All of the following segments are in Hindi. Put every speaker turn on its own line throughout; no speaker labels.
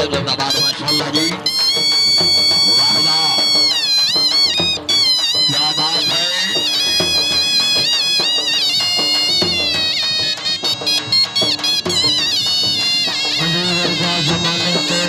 है जिंदाबाद माशाल्लाह जी वाह वाह क्या बात है जमाने को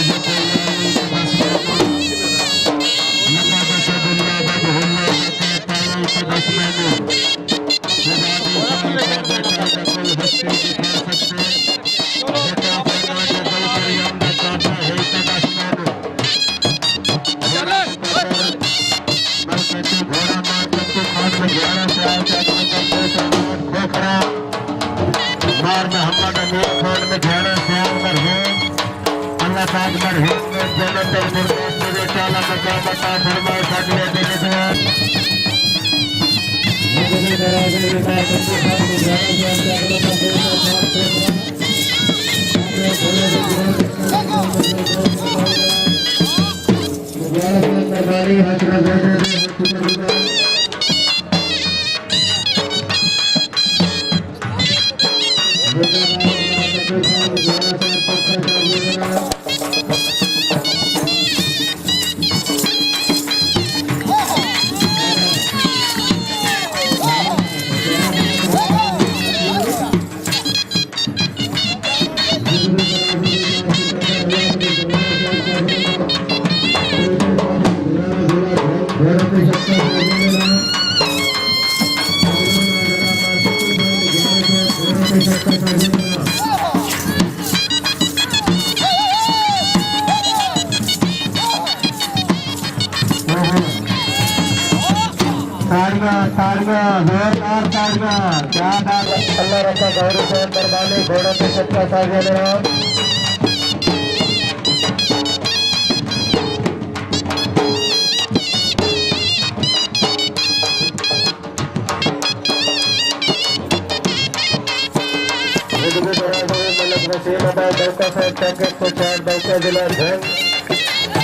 जोरदार ताड़ियां क्या बात है अल्लाह रब्बा गौरव से दरबाने घोड़ों पे सच्चा साजिया मेरा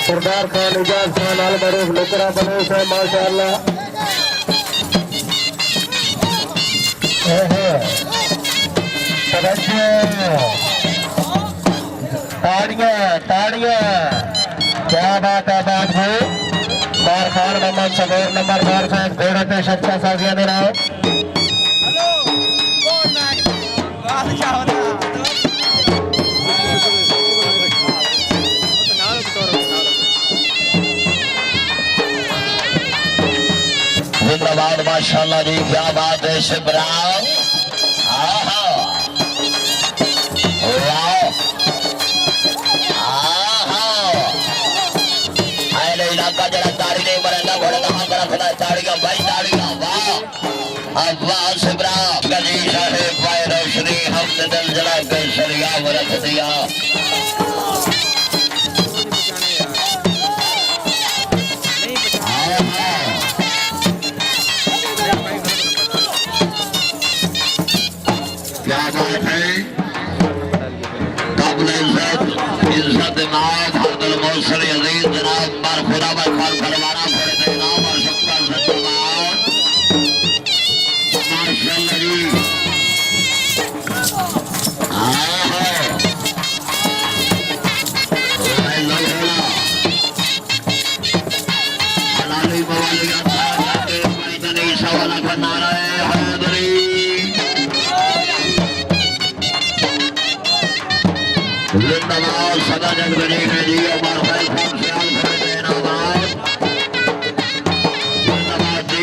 सरदार खान इजाज खान आल मरूफ लुकरा बलूस है माशाअल्लाह ताड़ियां क्या बात है बात है कारखान मोहम्मद सबूर नंबर 4 से घोड़े पे सच्चा साजिया दे रहा है जिंदाबाद माशाल्लाह जी क्या बात है शिवराम इलाका जरा ताड़ी नहीं मरेगा घोड़े का हाथ रखना ताड़ियां भाई ताड़ियां वाह वाह शिवराम गली साहेब भाई रोशनी हमने दिल जला के सरिया में रख दिया क्या बात है इज्जत नाम अब्दुल मौसर अजीज जनाब पर खुदावंद खान फरमाना पड़े थे नाम और सबका जिंदाबाद माशाअल्लाह जी हलाली बवाली अल्लाह सवाल करना रहे हैदरी जिंदाबाद सदा जग बनी है जी अमर खान से आल खड़े देना बात जिंदाबाद जी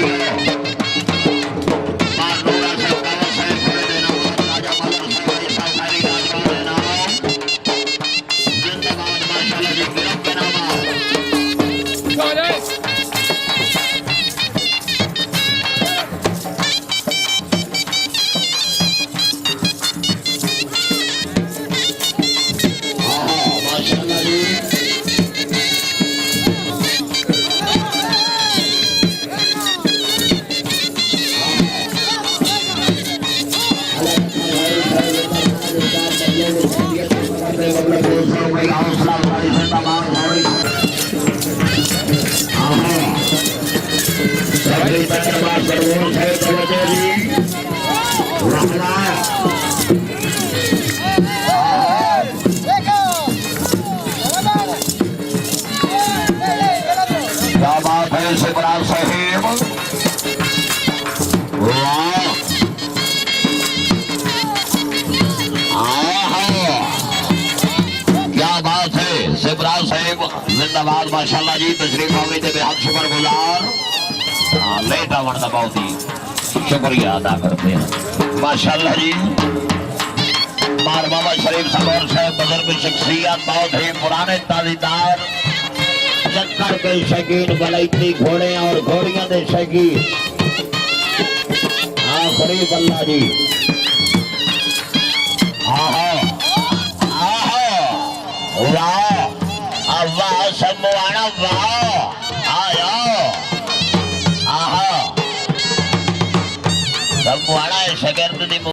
बार लोगा से कावा से खड़े देना बात राजा मलर से भाई साहब राजवा देना जिंदाबाद माशाल्लाह जी गिरफ्त के नाम जिंदाबाद माशाल्लाह जी। तशरीफ आवे थे बेहद शुक्रगुजार। लेट आवन का बहुत ही शुक्रिया अदा करते हैं माशाल्लाह जी। मार बाबा शरीफ साहब साहब बुजुर्ग शख्सियत, बहुत ही पुराने ताजीदार, चक्कर के शकीन, बलैती घोड़े और घोड़ियों के शकीन। आखिरी बल्ला जी